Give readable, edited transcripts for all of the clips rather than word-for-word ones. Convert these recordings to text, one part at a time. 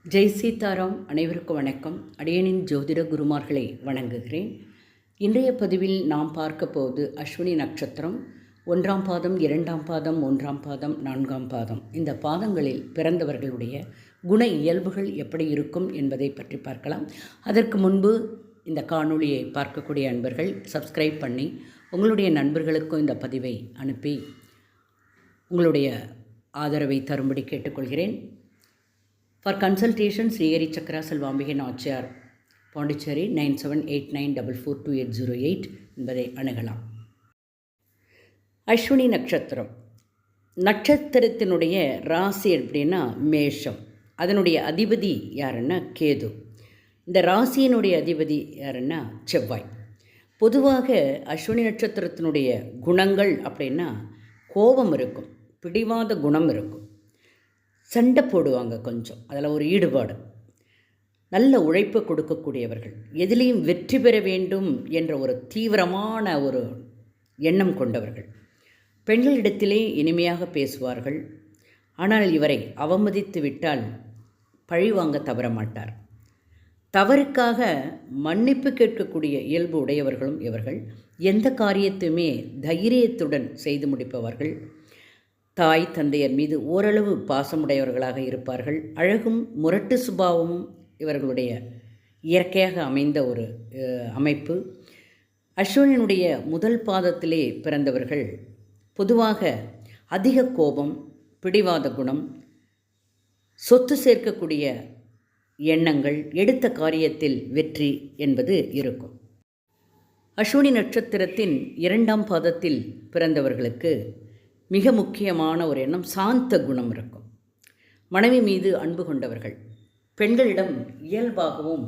ஜெய் சீதாராம். அனைவருக்கும் வணக்கம். அடியனின் ஜோதிட குருமார்களை வணங்குகிறேன். இன்றைய பதிவில் நாம் பார்க்க போவது அஸ்வினி நட்சத்திரம் 1ஆம் பாதம், 2ஆம் பாதம், 3ஆம் பாதம், 4ஆம் பாதம். இந்த பாதங்களில் பிறந்தவர்களுடைய குண இயல்புகள் எப்படி இருக்கும் என்பதை பற்றி பார்க்கலாம். அதற்கு முன்பு இந்த காணொளியை பார்க்கக்கூடிய அன்பர்கள் சப்ஸ்கிரைப் பண்ணி உங்களுடைய நண்பர்களுக்கும் இந்த பதிவை அனுப்பி உங்களுடைய ஆதரவை தரும்படி கேட்டுக்கொள்கிறேன். For consultation, Srihari Chakra Salvambike Nachiyar, Pondicherry 9789442808 என்பதை அணுகலாம். அஸ்வினி நட்சத்திரம் நட்சத்திரத்தினுடைய ராசி எப்படின்னா மேஷம். அதனுடைய அதிபதி யாருன்னா கேது. இந்த ராசியினுடைய அதிபதி யாருன்னா செவ்வாய். பொதுவாக அஸ்வினி நட்சத்திரத்தினுடைய குணங்கள் அப்படின்னா கோபம் இருக்கும், பிடிவாத குணம் இருக்கும், சண்டை போடுவாங்க, கொஞ்சம் அதில் ஒரு ஈடுபாடு, நல்ல உழைப்பு கொடுக்கக்கூடியவர்கள், எதிலையும் வெற்றி பெற வேண்டும் என்ற ஒரு தீவிரமான ஒரு எண்ணம் கொண்டவர்கள். பெண்களிடத்திலே இனிமையாக பேசுவார்கள். ஆனால் இவரை அவமதித்து விட்டால் பழிவாங்க தவறமாட்டார். தவறுக்காக மன்னிப்பு கேட்கக்கூடிய இயல்பு உடையவர்களும் இவர்கள். எந்த காரியத்தையுமே தைரியத்துடன் செய்து முடிப்பவர்கள். தாய் தந்தையர் மீது ஓரளவு பாசமுடையவர்களாக இருப்பார்கள். அழகும் முரட்டு சுபாவமும் இவர்களுடைய இயற்கையாக அமைந்த ஒரு அமைப்பு. அஸ்வினினுடைய முதல் பாதத்திலே பிறந்தவர்கள் பொதுவாக அதிக கோபம், பிடிவாத குணம், சொத்து சேர்க்கக்கூடிய எண்ணங்கள், எடுத்த காரியத்தில் வெற்றி என்பது இருக்கும். அஸ்வினி நட்சத்திரத்தின் 2ஆம் பாதத்தில் பிறந்தவர்களுக்கு மிக முக்கியமான ஒரு எண்ணம், சாந்த குணம் இருக்கும். மனைவி மீது அன்பு கொண்டவர்கள். பெண்களிடம் இயல்பாகவும்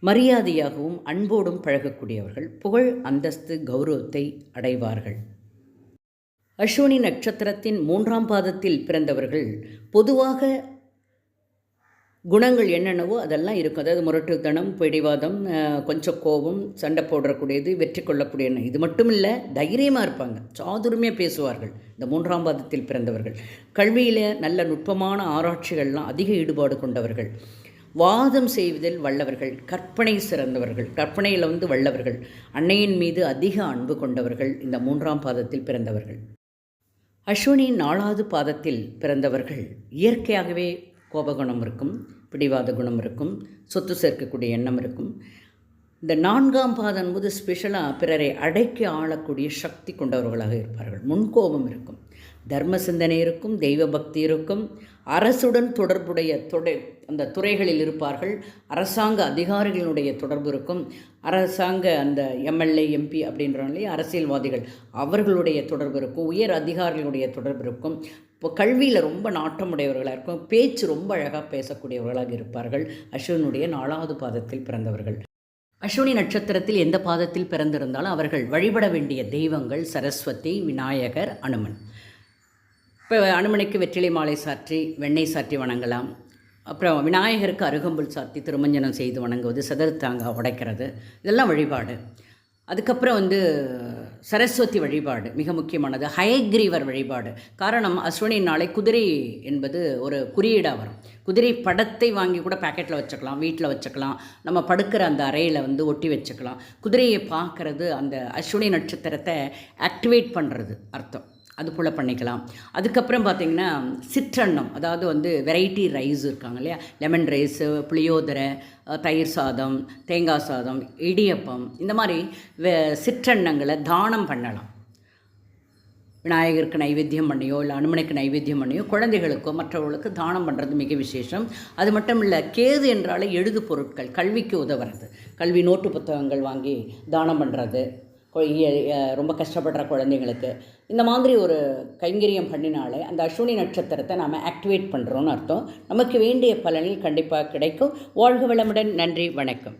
மரியாதையாகவும் அன்போடும் பழகக்கூடியவர்கள். புகழ், அந்தஸ்து, கௌரவத்தை அடைவார்கள். அஸ்வினி நட்சத்திரத்தின் 3ஆம் பாதத்தில் பிறந்தவர்கள் பொதுவாக குணங்கள் என்னென்னவோ அதெல்லாம் இருக்கும். அதாவது முரட்டுத்தனம், பிடிவாதம், கொஞ்சம் கோபம், சண்டை போடக்கூடியது, வெற்றி கொள்ளக்கூடிய எண்ணம். இது மட்டும் இல்லை, தைரியமாக இருப்பாங்க, சாதுரியமாக பேசுவார்கள் இந்த 3ஆம் பாதத்தில் பிறந்தவர்கள். கல்வியில் நல்ல நுட்பமான ஆராய்ச்சிகள்லாம் அதிக ஈடுபாடு கொண்டவர்கள். வாதம் செய்வதில் வல்லவர்கள். கற்பனை சிறந்தவர்கள், கற்பனையில் வல்லவர்கள். அன்னையின் மீது அதிக அன்பு கொண்டவர்கள் இந்த 3ஆம் பாதத்தில் பிறந்தவர்கள். அஸ்வினி 4ஆவது பாதத்தில் பிறந்தவர்கள் இயற்கையாகவே கோபகுணம் இருக்கும், பிடிவாத குணம் இருக்கும், சொத்து சேர்க்கக்கூடிய எண்ணம் இருக்கும். இந்த 4ஆம் பாதம் போது ஸ்பெஷலாக பிறரை அடக்கி ஆளக்கூடிய சக்தி கொண்டவர்களாக இருப்பார்கள். முன்கோபம் இருக்கும், தர்ம சிந்தனை இருக்கும், தெய்வ பக்தி இருக்கும். அரசுடன் தொடர்புடைய அந்த துறைகளில் இருப்பார்கள். அரசாங்க அதிகாரிகளுடைய தொடர்பு இருக்கும். அரசாங்க அந்த எம்எல்ஏ, எம்பி அப்படின்றவங்களே அரசியல்வாதிகள், அவர்களுடைய தொடர்பு இருக்கும். உயர் அதிகாரிகளுடைய தொடர்பு இருக்கும். இப்போ கல்வியில் ரொம்ப நாட்டமுடையவர்களாக இருக்கும். பேச்சு ரொம்ப அழகாக பேசக்கூடியவர்களாக இருப்பார்கள். அஸ்வினுடைய 4ஆவது பாதத்தில் பிறந்தவர்கள். அஸ்வினி நட்சத்திரத்தில் எந்த பாதத்தில் பிறந்திருந்தாலும் அவர்கள் வழிபட வேண்டிய தெய்வங்கள் சரஸ்வதி, விநாயகர், அனுமன். இப்போ அனுமனுக்கு வெற்றிலை மாலை சாற்றி வெண்ணெய் சாற்றி வணங்கலாம். அப்புறம் விநாயகருக்கு அருகம்புல் சாத்தி திருமஞ்சனம் செய்து வணங்குவது, சதுர்த்தாங்க உடைக்கிறது, இதெல்லாம் வழிபாடு. அதுக்கப்புறம் சரஸ்வதி வழிபாடு மிக முக்கியமானது. ஹயக்ரீவர் வழிபாடு. காரணம், அஸ்வினி நாளை குதிரை என்பது ஒரு குறியீடாக வரும். குதிரை படத்தை வாங்கி கூட பேக்கெட்டில் வச்சுக்கலாம், வீட்டில் வச்சுக்கலாம், நம்ம படுக்கிற அந்த அறையில் ஒட்டி வச்சுக்கலாம். குதிரையை பார்க்குறது அந்த அஸ்வினி நட்சத்திரத்தை ஆக்டிவேட் பண்ணுறது அர்த்தம். அது போல் பண்ணிக்கலாம். அதுக்கப்புறம் பார்த்திங்கன்னா சிற்றன்னம், அதாவது வெரைட்டி ரைஸ் இருக்காங்க இல்லையா, லெமன் ரைஸு, புளியோதரை, தயிர் சாதம், தேங்காய் சாதம், இடியப்பம், இந்த மாதிரி சிற்றன்னங்களை தானம் பண்ணலாம். விநாயகருக்கு நைவேத்தியம் பண்ணியோ இல்லை அனுமனுக்கு நைவேத்தியம் பண்ணியோ குழந்தைகளுக்கோ மற்றவர்களுக்கு தானம் பண்ணுறது மிக விசேஷம். அது மட்டும் இல்லை, கேது என்றாலே எழுது பொருட்கள், கல்விக்கு உதவுறது, கல்வி நோட்டு புத்தகங்கள் வாங்கி தானம் பண்ணுறது, ரொம்ப கஷ்டப்படுற குழந்தைங்களுக்கு இந்த மாதிரி ஒரு கைங்கரியம் பண்ணினாலே அந்த அஸ்வினி நட்சத்திரத்தை நாம் ஆக்டிவேட் பண்ணுறோன்னு அர்த்தம். நமக்கு வேண்டிய பலனில் கண்டிப்பாக கிடைக்கும். வாழ்க வளமுடன். நன்றி, வணக்கம்.